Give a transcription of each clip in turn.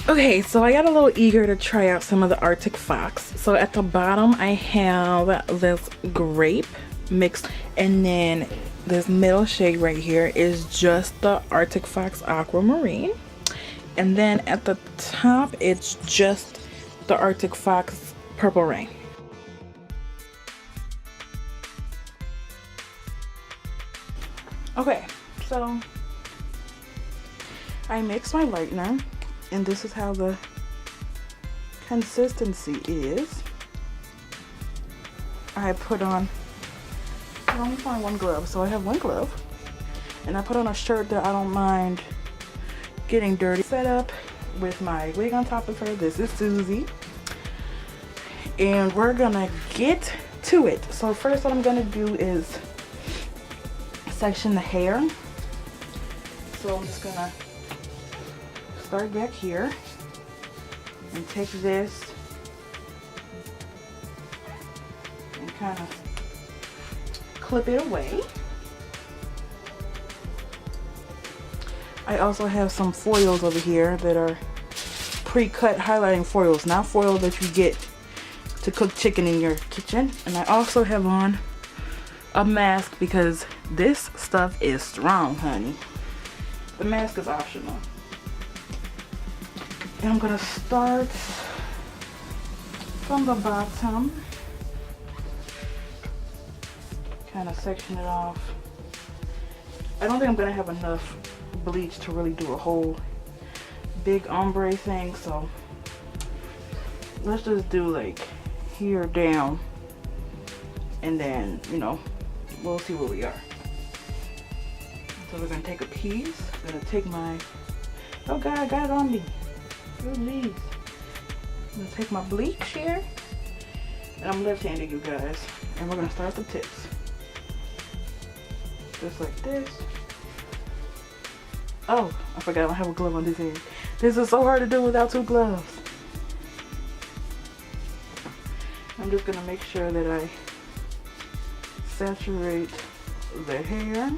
Okay, so I got a little eager to try out some of the Arctic Fox. So at the bottom I have this grape mixed, and then this middle shade right here is just the Arctic Fox Aquamarine. And then at the top it's just the Arctic Fox Purple Rain. Okay, so I mixed my lightener, and this is how the consistency is. I put on, I only find one glove, so I have one glove, and I put on a shirt that I don't mind getting dirty. Set up with my wig on top of her. This is Susie, and we're gonna get to it. So first what I'm gonna do is section the hair. So I'm just gonna start back here and take this and kind of clip it away. I also have some foils over here that are pre-cut highlighting foils, not foil that you get to cook chicken in your kitchen. And I also have on a mask because this stuff is strong, honey. The mask is optional. And I'm gonna start from the bottom, kind of section it off. I don't think I'm gonna have enough bleach to really do a whole big ombre thing, so let's just do like here down, and then, you know, we'll see where we are. So we're gonna take a piece. I'm gonna take my, oh God, I got it on me. Oh geez. I'm gonna take my bleach here, and I'm left-handed, you guys, and we're gonna start the tips. Just like this. Oh, I forgot I don't have a glove on this hand. This is so hard to do without two gloves. I'm just gonna make sure that I saturate the hair.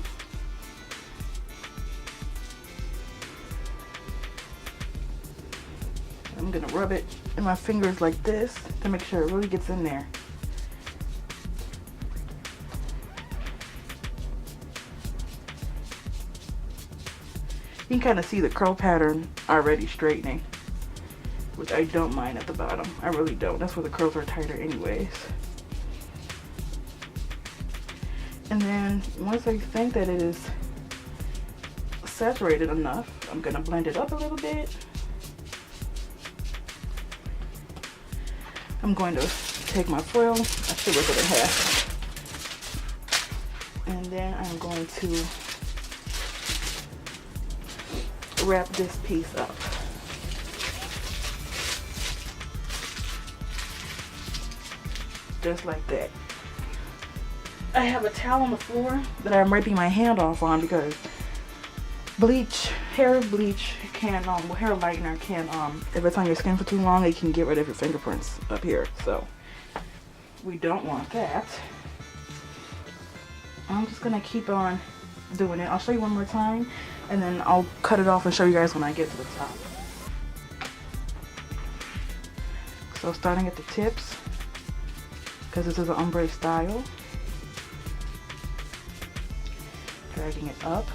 I'm gonna rub it in my fingers like this to make sure it really gets in there. You can kind of see the curl pattern already straightening, which I don't mind at the bottom. I really don't. That's where the curls are tighter anyways. And then once I think that it is saturated enough, I'm gonna blend it up a little bit. I'm going to take my foil, I should rip it in half, and then I'm going to wrap this piece up. Just like that. I have a towel on the floor that I'm wiping my hand off on because bleach, hair bleach can, hair lightener can, if it's on your skin for too long, it can get rid of your fingerprints up here. So we don't want that. I'm just gonna keep on doing it. I'll show you one more time, and then I'll cut it off and show you guys when I get to the top. So starting at the tips, because this is an ombre style, dragging it up.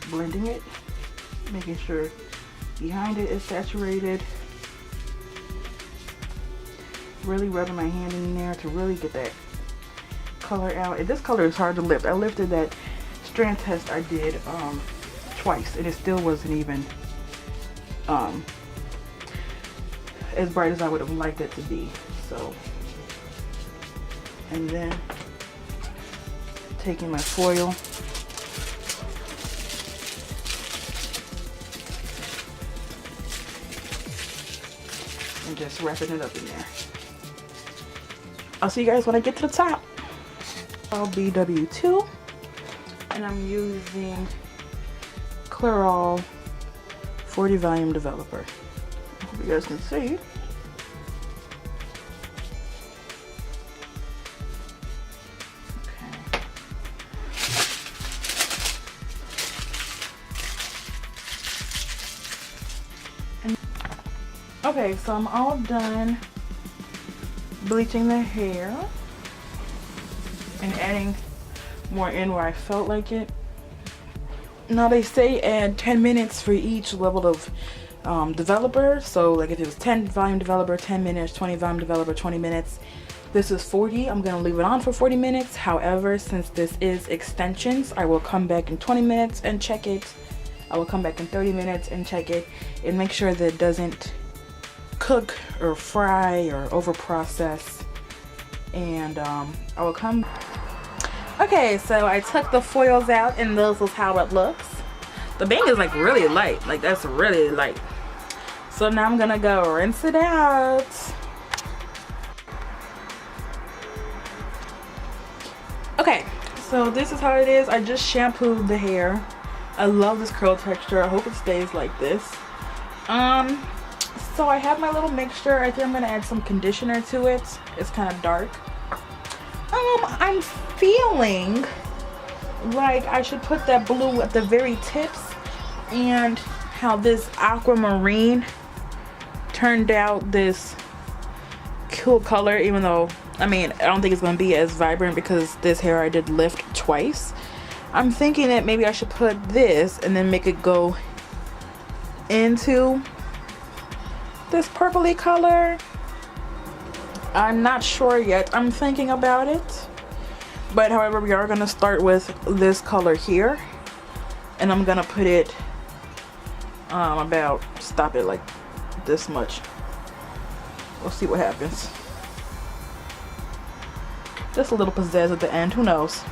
Blending it, making sure behind it is saturated. Really rubbing my hand in there to really get that color out. And this color is hard to lift. I lifted that strand test I did twice, and it still wasn't even as bright as I would have liked it to be. So, and then taking my foil, and just wrapping it up in there. I'll see you guys when I get to the top. I'll BW2, and I'm using Clear All 40 volume developer. I hope you guys can see. Okay, so I'm all done bleaching the hair and adding more in where I felt like it. Now they say add 10 minutes for each level of developer. So like if it was 10 volume developer, 10 minutes, 20 volume developer, 20 minutes. This is 40. I'm gonna leave it on for 40 minutes. However, since this is extensions, I will come back in 20 minutes and check it. I will come back in 30 minutes and check it and make sure that it doesn't cook or fry or over process. And I will come. Okay, so I took the foils out and this is how it looks. The bang is like really light, like that's really light. So now I'm gonna go rinse it out. Okay, so this is how it is. I just shampooed the hair. I love this curl texture. I hope it stays like this. So I have my little mixture. I think I'm gonna add some conditioner to it. It's kind of dark. I'm feeling like I should put that blue at the very tips, and how this Aquamarine turned out this cool color, even though I mean I don't think it's gonna be as vibrant because this hair I did lift twice. I'm thinking that maybe I should put this and then make it go into this purpley color. I'm not sure yet. I'm thinking about it. But however, we are going to start with this color here. And I'm going to put it about, stop it like this much. We'll see what happens. Just a little pizzazz at the end. Who knows?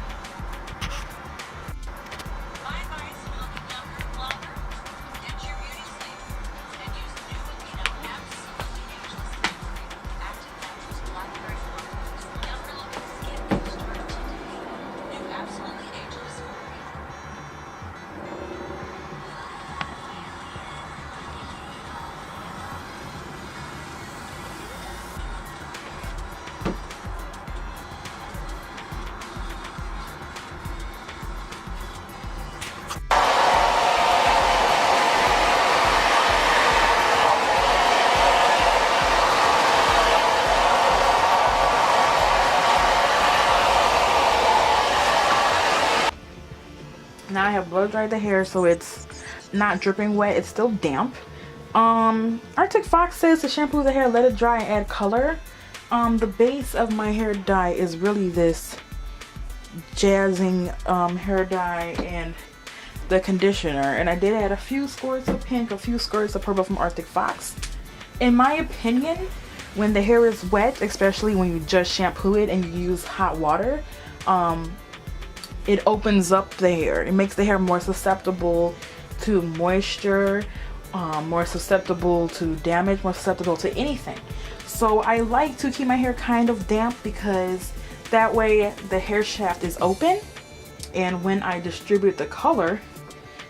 Now I have blow dried the hair so it's not dripping wet. It's still damp. Arctic Fox says to shampoo the hair, let it dry, and add color. The base of my hair dye is really this jazzing hair dye and the conditioner. And I did add a few squirts of pink, a few squirts of purple from Arctic Fox. In my opinion, when the hair is wet, especially when you just shampoo it and you use hot water, it opens up the hair. It makes the hair more susceptible to moisture, more susceptible to damage, more susceptible to anything. So I like to keep my hair kind of damp because that way the hair shaft is open, and when I distribute the color,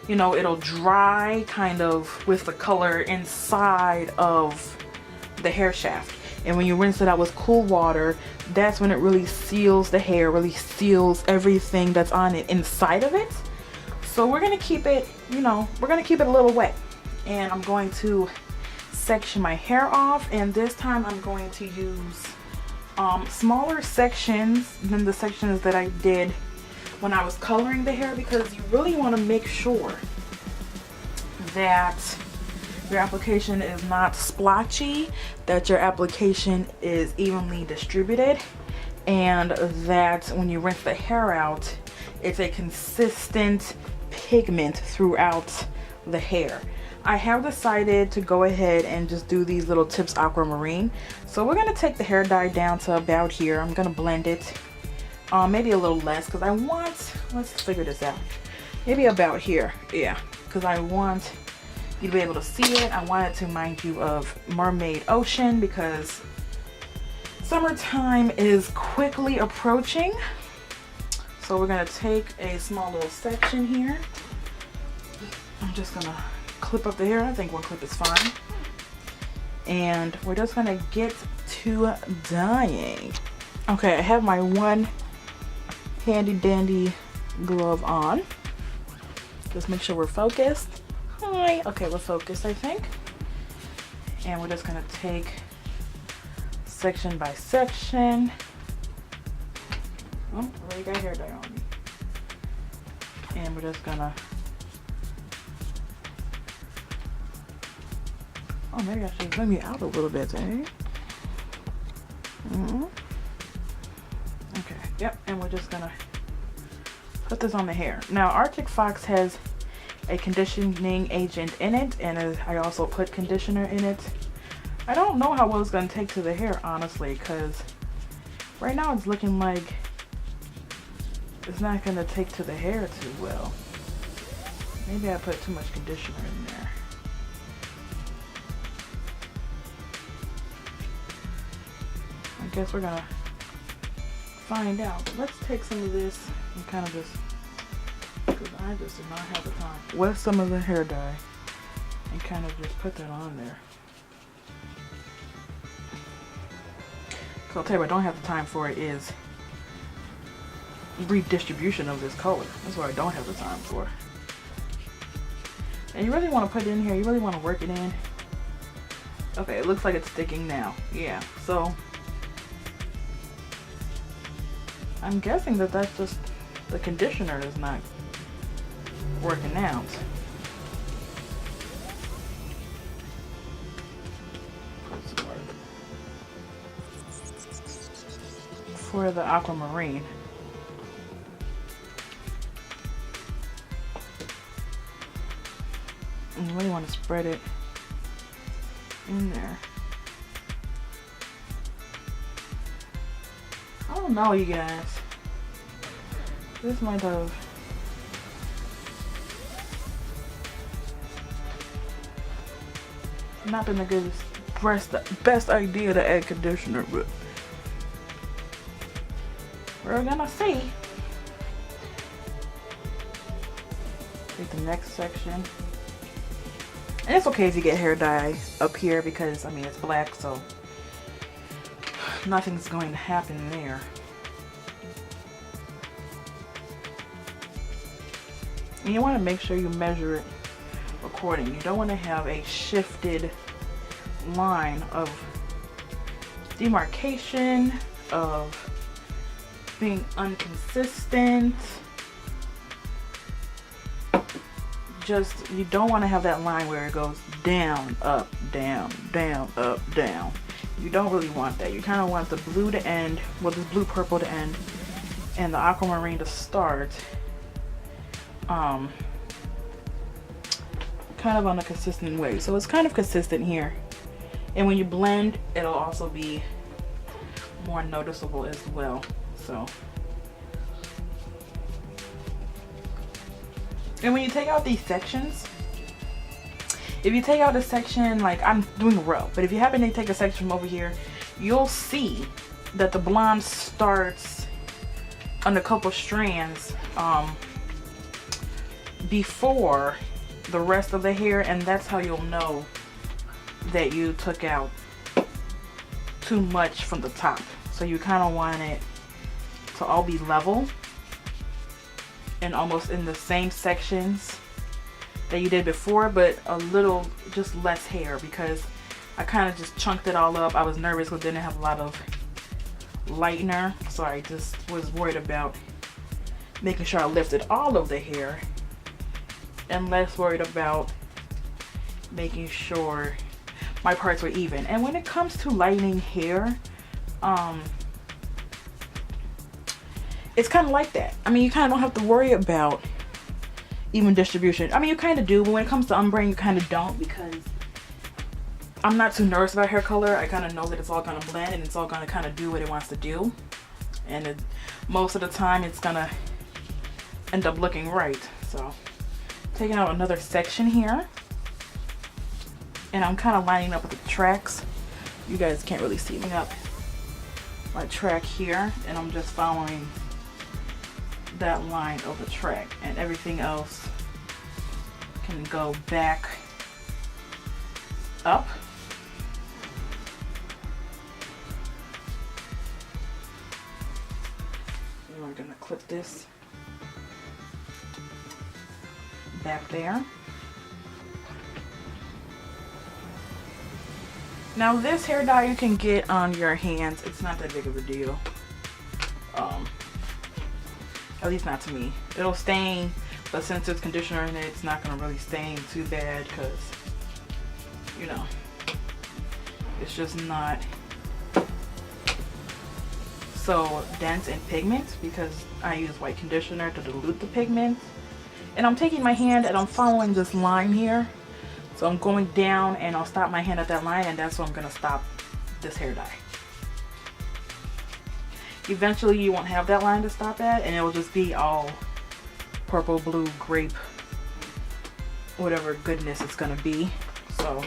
you know, it'll dry kind of with the color inside of the hair shaft. And when you rinse it out with cool water, that's when it really seals the hair, really seals everything that's on it inside of it. So we're gonna keep it, you know, we're gonna keep it a little wet. And I'm going to section my hair off, and this time I'm going to use smaller sections than the sections that I did when I was coloring the hair, because you really want to make sure that your application is not splotchy, that your application is evenly distributed, and that when you rinse the hair out, it's a consistent pigment throughout the hair. I have decided to go ahead and just do these little tips Aquamarine. So we're going to take the hair dye down to about here. I'm going to blend it maybe a little less because I want, let's figure this out, maybe about here. Yeah, because I want you to be able to see it. I want it to remind you of Mermaid Ocean because summertime is quickly approaching. So we're going to take a small little section here. I'm just gonna clip up the hair. I think one clip is fine. And we're just gonna get to dyeing. Okay, I have my one handy dandy glove on. Just make sure we're focused. Hi. Okay, we're focused, I think. And we're just gonna take section by section. Oh, I already got hair dye on me. And we're just gonna, oh, maybe I should zoom you out a little bit, eh? Okay, yep, and we're just gonna put this on the hair. Now, Arctic Fox has a conditioning agent in it, and I also put conditioner in it. I don't know how well it's gonna take to the hair, honestly, because right now it's looking like it's not gonna take to the hair too well. Maybe I put too much conditioner in there. I guess we're gonna find out. Let's take some of this and kind of just, because I just did not have the time, with some of the hair dye and kind of just put that on there. So I'll tell you what I don't have the time for is redistribution of this color. That's what I don't have the time for. And you really want to put it in here. You really want to work it in. Okay, it looks like it's sticking now. Yeah, so I'm guessing that that's just the conditioner is not working out. For the Aquamarine. And you really want to spread it in there. I don't know, you guys. This might have not been the best idea to add conditioner, but we're gonna see. Take the next section. And it's okay if you get hair dye up here because, I mean, it's black, so nothing's going to happen there. And you want to make sure you measure it accordingly. You don't want to have a shifted line of demarcation, of being inconsistent. Just, you don't want to have that line where it goes down, up, down, down, up, down. You don't really want that. You kind of want the blue to end, well, this blue purple to end, and the aquamarine to start. Kind of on a consistent way. So it's kind of consistent here. And when you blend, it'll also be more noticeable as well. So. And when you take out these sections, if you take out a section, like I'm doing a row, but if you happen to take a section from over here, you'll see that the blonde starts on a couple strands before the rest of the hair, and that's how you'll know that you took out too much from the top. So you kind of want it to all be level and almost in the same sections that you did before, but a little just less hair, because I kind of just chunked it all up. I was nervous because I didn't have a lot of lightener, so I just was worried about making sure I lifted all of the hair and less worried about making sure my parts were even. And when it comes to lightening hair, it's kind of like that. I mean, you kind of don't have to worry about even distribution. I mean, you kind of do, but when it comes to ombre, you kind of don't, because I'm not too nervous about hair color. I kind of know that it's all going to blend and it's all going to kind of do what it wants to do. And most of the time, it's going to end up looking right. So, taking out another section here. And I'm kind of lining up with the tracks. You guys can't really see me up. My track here. And I'm just following that line of the track, and everything else can go back up. And we're gonna clip this back there. Now this hair dye you can get on your hands. It's not that big of a deal. At least not to me. It'll stain, but since there's conditioner in it, it's not gonna really stain too bad because, you know, it's just not so dense in pigment because I use white conditioner to dilute the pigment. And I'm taking my hand and I'm following this line here. So I'm going down and I'll stop my hand at that line, and that's where I'm gonna stop this hair dye. Eventually you won't have that line to stop at, and it will just be all purple, blue, grape, whatever goodness it's gonna be. So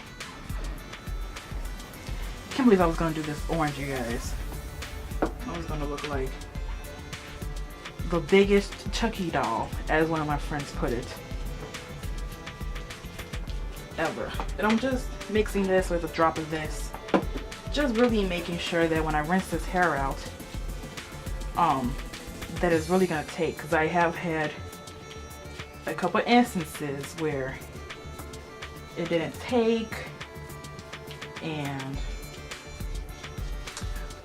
I can't believe I was gonna do this orange, you guys. I was gonna look like the biggest Chucky doll, as one of my friends put it, ever. And I'm just mixing this with a drop of this, just really making sure that when I rinse this hair out, that it's really gonna take, because I have had a couple instances where it didn't take and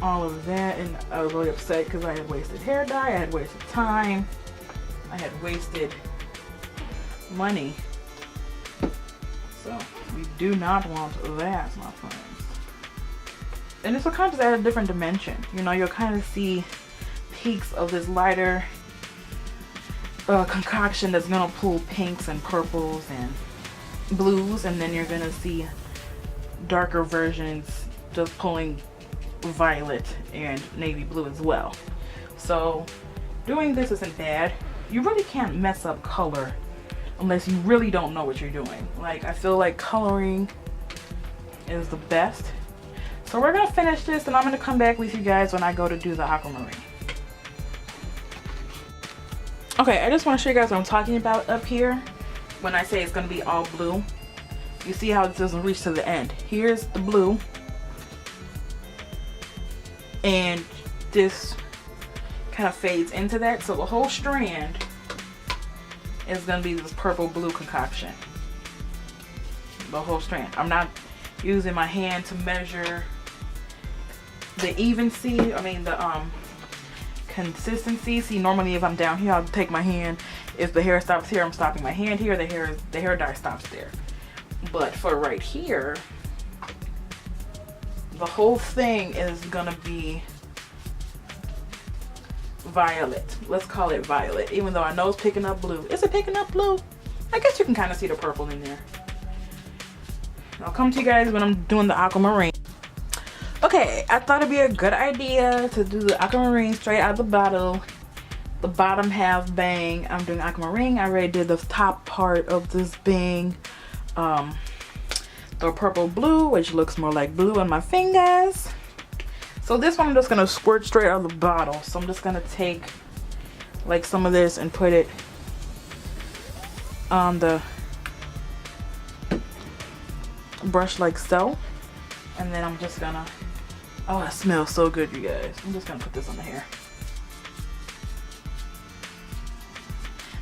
all of that, and I was really upset because I had wasted hair dye, I had wasted time, I had wasted money. So we do not want that, my friends. And this will kind of just add a different dimension. You know, you'll kind of see peaks of this lighter concoction that's gonna pull pinks and purples and blues, and then you're gonna see darker versions just pulling violet and navy blue as well. So doing this isn't bad. You really can't mess up color unless you really don't know what you're doing. Like, I feel like coloring is the best. So we're gonna finish this and I'm gonna come back with you guys when I go to do the aquamarine. Okay, I just want to show you guys what I'm talking about up here when I say it's going to be all blue. You see how it doesn't reach to the end. Here's the blue, and this kind of fades into that, so the whole strand is going to be this purple blue concoction. The whole strand. I'm not using my hand to measure the consistency. See, normally if I'm down here, I'll take my hand. If the hair stops here, I'm stopping my hand here. The hair dye stops there. But for right here, the whole thing is gonna be violet. Let's call it violet, even though I know it's picking up blue. Is it picking up blue? I guess you can kind of see the purple in there. I'll come to you guys when I'm doing the aquamarine. Okay, I thought it'd be a good idea to do the aquamarine straight out of the bottle. The bottom half bang. I'm doing aquamarine. I already did the top part of this bang. The purple blue, which looks more like blue on my fingers. So this one I'm just gonna squirt straight out of the bottle. So I'm just gonna take like some of this and put it on the brush like so. And then I'm just gonna, oh, it smells so good, you guys. I'm just gonna put this on the hair.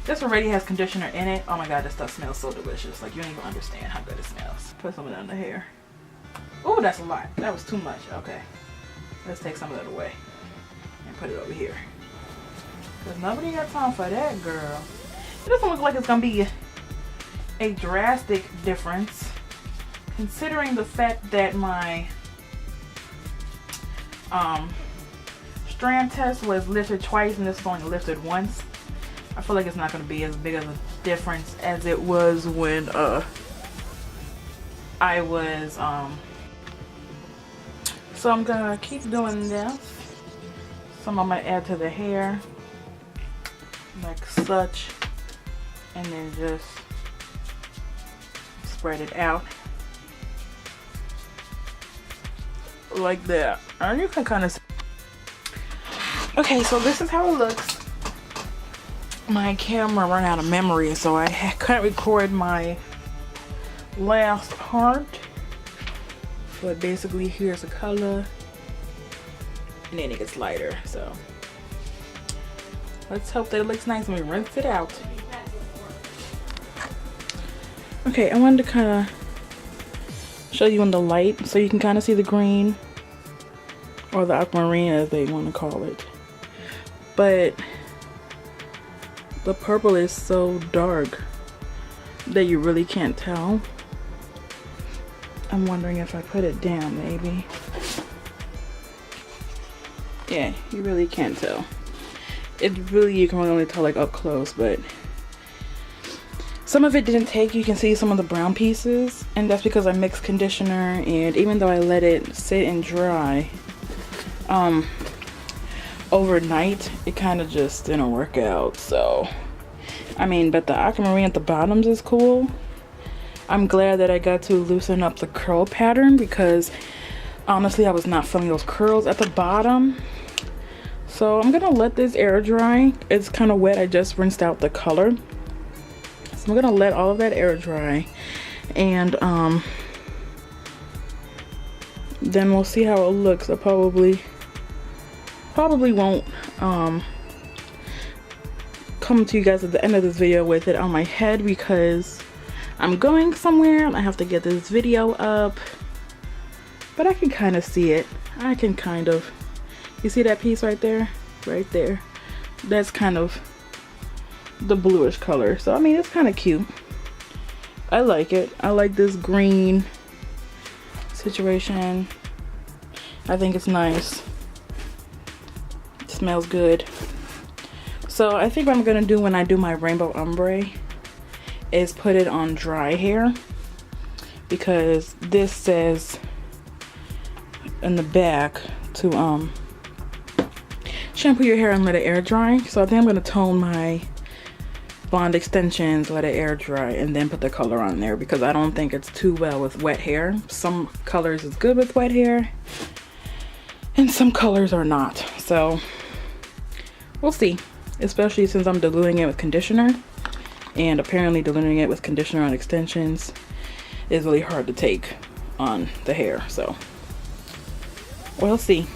This already has conditioner in it. Oh my god, this stuff smells so delicious. Like, you don't even understand how good it smells. Put some of that on the hair. Oh, that's a lot. That was too much. Okay. Let's take some of that away and put it over here. Because nobody got time for that, girl. It doesn't look like it's gonna be a drastic difference, considering the fact that my strand test was lifted twice and this is only lifted once. I feel like it's not going to be as big of a difference as it was when I was so I'm gonna keep doing this. Some I might add to the hair like such, and then just spread it out like that. And you can kind of see. Okay, so this is how it looks my camera ran out of memory, so I couldn't record my last part. But basically, here's the color, and then it gets lighter. So let's hope that it looks nice when we rinse it out. Okay, I wanted to kind of show you in the light so you can kind of see the green, or the aquamarine as they want to call it. But the purple is so dark that you really can't tell. I'm wondering if I put it down, maybe. Yeah, you really can't tell. It really, you can only tell like up close, but some of it didn't take. You can see some of the brown pieces, and that's because I mixed conditioner, and even though I let it sit and dry overnight, it kind of just didn't work out. So I mean, but the aquamarine at the bottoms is cool. I'm glad that I got to loosen up the curl pattern, because honestly I was not feeling those curls at the bottom. So I'm gonna let this air dry. It's kind of wet. I just rinsed out the color. So I'm gonna let all of that air dry, and then we'll see how it looks. I probably won't come to you guys at the end of this video with it on my head, because I'm going somewhere and I have to get this video up. But I can kind of see it. I can kind of, you see that piece right there? Right there. That's kind of the bluish color. So I mean, it's kind of cute. I like it. I like this green situation. I think it's nice. It smells good. So I think what I'm gonna do when I do my rainbow ombre is put it on dry hair, because this says in the back to shampoo your hair and let it air dry. So I think I'm gonna tone my blonde extensions, let it air dry, and then put the color on there, because I don't think it's too well with wet hair. Some colors is good with wet hair and some colors are not. So we'll see, especially since I'm diluting it with conditioner, and apparently diluting it with conditioner on extensions is really hard to take on the hair. So we'll see.